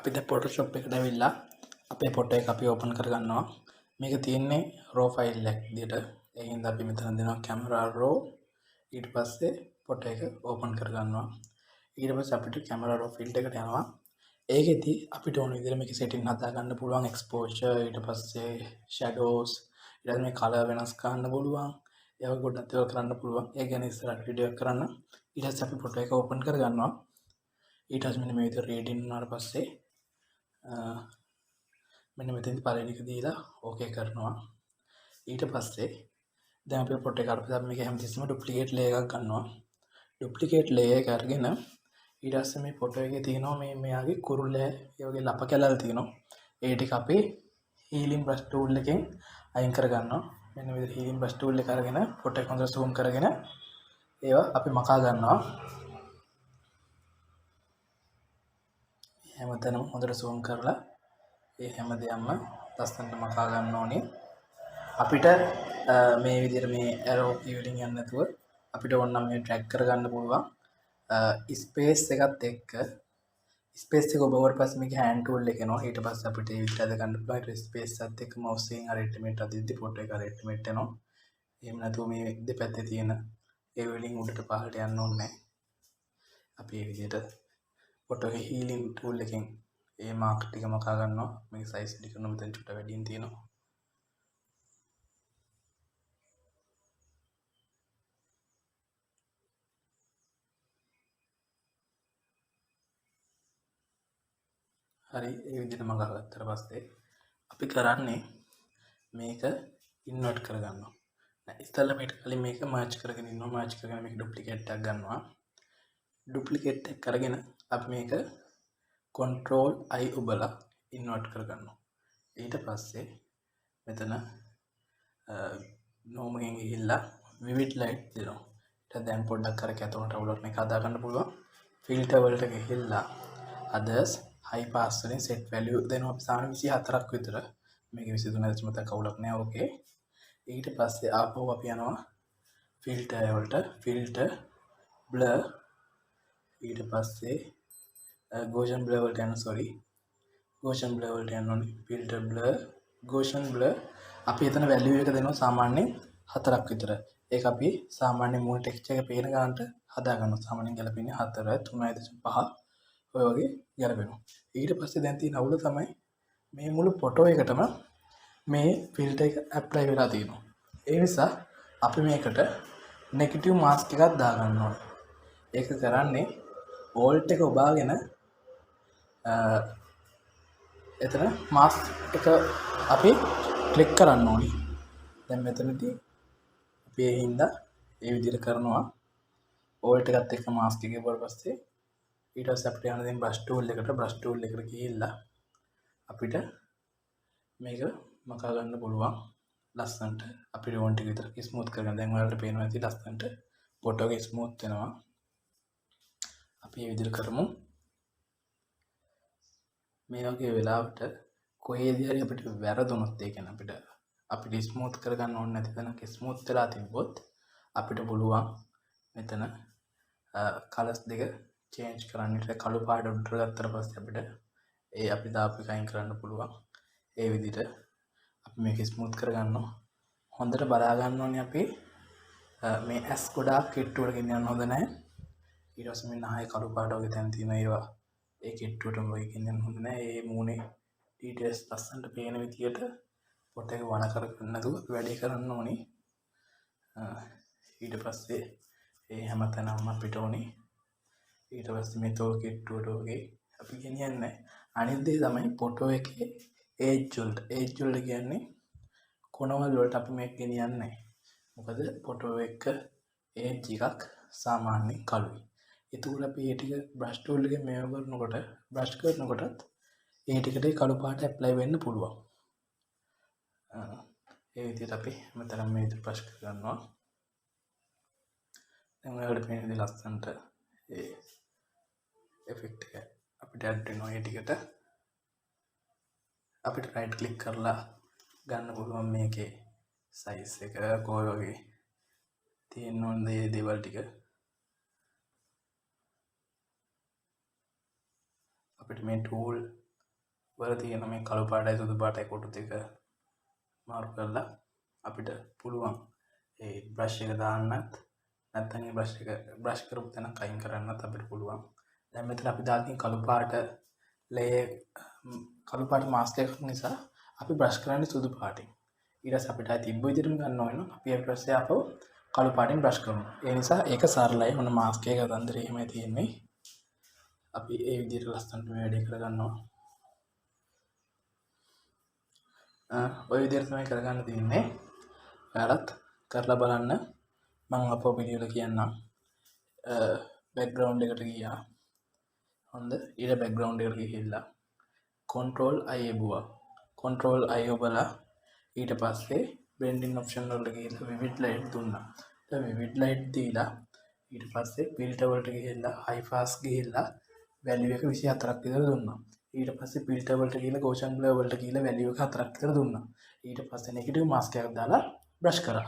අපි දැන් Photoshop එකට ඇවිල්ලා අපේ ෆොටෝ එක අපි ඕපන් කරගන්නවා. මේක තියෙන්නේ raw file එකක් විදියට. ඒ හින්දා අපි මෙතන දෙනවා camera raw. ඊට පස්සේ ෆොටෝ එක ඕපන් කරගන්නවා. ඊට පස්සේ අපිට camera raw field එකට යනවා. ඒකෙදි අපිට ඕන විදිහට මේක setting හදා ගන්න පුළුවන්. exposure ඊට පස්සේ shadows ඊට පස්සේ මේ color වෙනස් කරන්න පුළුවන්. ඒක ගොඩක් දේවල් කරන්න පුළුවන්. ඒ ගැන ඉස්සරහට වීඩියෝ එකක් කරන්න. ඊට පස්සේ අපි ෆොටෝ එක ඕපන් කරගන්නවා. ඊට පස්සේ මෙන්න මේ විදිහට reading වුණාට පස්සේ මෙන්න මෙතෙන්දි පළවෙනි එක දීලා ඕකේ කරනවා. ඊට පස්සේ දැන් අපේ ෆොටෝ එක අරපස්සේ අපි මේක හැමතිස්සෙම ඩුප්ලිකේට් ලේයර් එකක් ගන්නවා. ඩුප්ලිකේට් ලේයර් එක අරගෙන ඊට පස්සේ මේ ෆොටෝ එකේ තියෙනවා මේ මෙයාගේ කුරුල්ලේ ඒ වගේ ලප කැලල් තියෙනවා. ඒ ටික අපි හීලින් බ්‍රෂ් ටූල් එකෙන් අයින් කරගන්නවා. මෙන්න මේ විදිහට හීලින් බ්‍රෂ් ටූල් එක අරගෙන ෆොටෝ එක හොඳට zoom කරගෙන ඒවා අපි මකා ගන්නවා. හැමතැනම හොඳට zoom කරලා ඒ හැම දෙයක්ම ලස්සනට මකා ගන්න ඕනේ. අපිට මේ විදිහට මේ arrow key වලින් යන්න නැතුව අපිට ඕන නම් මේ drag කරගන්න පුළුවන්. ස්පේස් එකත් එක්ක ස්පේස් එක ඔබවට පස්සේ මේක hand tool එක එනවා. ඊට පස්සේ අපිට ඒ විදිහට අද ගන්න පුළුවන්. ඊට ස්පේස් එකත් එක්ක mouse එකෙන් අර estimate අදිද්දි ෆොටෝ එක අර estimate වෙනවා. එහෙම නැතුව මේ දෙපැත්තේ තියෙන ඒ වලින් උඩට පහළට යන්න ඕනේ නැහැ. අපි මේ විදිහට ෆොටෝ එක healing tool එකෙන් ඒ මාක් ටික මකා ගන්නවා. මේක size වැඩි කරනවා. මෙතන චුට්ට වැඩියෙන් තියෙනවා. හරි ඒ විදිහට මගා ගත්තට පස්සේ අපි කරන්නේ මේක ඉන්වර්ට් කරගන්නවා. ඉස්සෙල්ලා මේක කලින් මේක මර්ජ් කරගෙන ඉන්නවා. මර්ජ් කරගෙන මේක ඩුප්ලිකේට් එකක් ගන්නවා. ඩුප්ලිකේට් එක කරගෙන අපි මේක control I ඔබලා ඉන්වර්ට් කරගන්නවා. ඊට පස්සේ මෙතන norm එකෙන් ගිහිල්ලා vivid light දෙනවා. ඊට දැන් පොඩ්ඩක් අර කැතුනට අවුලක් මේක හදා ගන්න පුළුවන්. filter වලට ගිහිල්ලා others high pass වලින් set value දෙනවා. අපි සාමාන්‍ය 24ක් විතර. මේක 23 දැන් මතක කවුලක් නෑ. ඕකේ. ඊට පස්සේ ආපහු අපි යනවා filter වලට filter blur ඊට පස්සේ Gaussian blur වලට යනවා. sorry Gaussian blur වලට යන්න ඕනේ. filter blur Gaussian blur අපි එතන value එක දෙනවා සාමාන්‍යයෙන් 4ක් විතර. ඒක අපි සාමාන්‍ය මූල ටෙක්ස්චර් එක පේන ගන්නට හදා ගන්නවා. සාමාන්‍යයෙන් ගැලපෙන්නේ 4 3.5 ඔය වගේ ගැලපෙනවා. ඊට පස්සේ දැන් තියෙන අවුල තමයි මේ මුළු ෆොටෝ එකටම මේ ෆිල්ටර් එක ඇප්ලයි වෙලා තියෙනවා. ඒ නිසා අපි මේකට නෙගටිව් මාස්ක් එකක් දාගන්න ඕනේ. ඒක කරන්නේ ඕල්ට් එක ඔබාගෙන එතන මාස්ක් එක අපි ක්ලික් කරන්න ඕනේ. දැන් මෙතනදී අපි ඒ හින්දා ඒ විදිහට කරනවා. ඕල්ට් එකත් එක්ක මාස්ක් එක ගිහුවාට පස්සේ ඊට පස්සේ අපිට යන දැන් බ්‍රෂ් ටූල් එකට ගිහිල්ලා අපිට මේක මකා ගන්න පුළුවන්. ලස්සනට අපිට ඕන ටික විතර ස්මූත් කරගන්න. දැන් ඔයාලට පේනවා ඇති ලස්සනට ෆොටෝ එක ස්මූත් වෙනවා. අපි මේ විදිහට කරමු. මේ වගේ වෙලාවට කොහේදී හරි අපිට වැරදුනොත් ඒ කියන්නේ අපිට ස්මූත් කරගන්න ඕනේ නැති තැනක ස්මූත් වෙලා තිබ්බොත් අපිට පුළුවන් මෙතන කලර්ස් දෙක චේන්ජ් කරන්න. ඊට කළු පාට උඩට ගත්තට පස්සේ අපිට ඒ අපි දාපු එක අයින් කරන්න පුළුවන්. ඒ විදිහට අපි මේක ස්මූත් කරගන්නවා. හොඳට බලා ගන්න ඕනේ අපි මේ ඇස් ගොඩාක් කිට්ටුවට ගෙනියන්න හොඳ නැහැ. ඊට පස්සේ මෙන්න ආයේ කළු පාට වගේ තැන් තියෙනවා. ඒවා ඒ කිට්ටුවටම වගේ ගෙනියන්න හොඳ නැහැ. ඒ මූණේ ඩීටේල්ස් ලස්සනට පේන විදියට ෆොටෝ එක වණ කරගන්න නැතුව අපි වැඩේ කරන්න ඕනේ. ඊට පස්සේ ඒ හැමතැනම අපිට ඕනේ. ඊට පස්සේ මේ තෝ කිට්ටුවට වගේ අපි ගෙනියන්නේ. අනිත් දේ තමයි ෆොටෝ එකේ ඒජ් වලට කියන්නේ කොනවල් වලට අපි මේක ගෙනියන්නේ නැහැ. මොකද ෆොටෝ එක ඒජ් එකක් සාමාන්‍යයෙන් කළුයි. ඒතුළු අපි ඒ ටික බ්‍රෂ් ටූල් එකෙන් මේව කරනකොට බ්‍රෂ් කරනකොටත් ඒ ටිකට කළු පාට ඇප්ලයි වෙන්න පුළුවන්. ඒ විදිහට අපි මෙතන මේ විදිහට බ්‍රෂ් කරගන්නවා. දැන් ඔයාලට පේන විදිහ ලස්සනට ඒ effect එක අපිට add වෙනවා. ඒ ටිකට අපිට right click කරලා ගන්න පුළුවන් මේකේ size එක කොයි වගේ තියෙන ඕන දේවල් ටික අපිට මේ tool වල තියෙන මේ කළු පාටයි සුදු පාටයි කොටු දෙක මාරු කරලා අපිට පුළුවන් ඒ බ්‍රෂ් එක දාන්නත් නැත්නම් ඒ බ්‍රෂ් කරපු තැන අයින් කරන්නත් අපිට පුළුවන්. දැන් මෙතන අපි දාන්නේ කළු පාට කළු පාට මාස්ක් එකක් නිසා අපි බ්‍රෂ් කරන්නේ සුදු පාටින්. ඊට පස්සේ අපිට ආයි තිබ්බ විදිහටම ගන්න ඕන නම් අපි ඊට පස්සේ ආපහු කළු පාටින් බ්‍රෂ් කරනවා. ඒ නිසා ඒක සරලයි. මොන මාස්ක් එක අතන්දරේ එහෙමයි තියෙන්නේ. අපි ඒ විදිහට ලස්සනට මේ වැඩේ කරගන්නවා. ඔය විදිහට තමයි කරගන්න තියෙන්නේ. ඔයාලත් කරලා බලන්න. මම අපෝ වීඩියෝ එක කියන්නම්. බෑග්ග්‍රවුන්ඩ් එකට ගියා. හොඳ ඊට බෑග්ග්‍රවුන්ඩ් එකට ගිහිල්ලා control I එබුවා. control I ඔබලා ඊට පස්සේ blending option වලට ගිහිල්ලා vivid light දුන්නා. ඊට vivid light දීලා ඊට පස්සේ filter වලට ගිහිල්ලා high pass ගිහිල්ලා value එක 24ක් විතර දුන්නා. ඊට පස්සේ filter වලට ගිහිල්ලා Gaussian blur වලට ගිහිල්ලා value එක 4ක් විතර දුන්නා. ඊට පස්සේ negative mask එකක් දාලා brush කරා.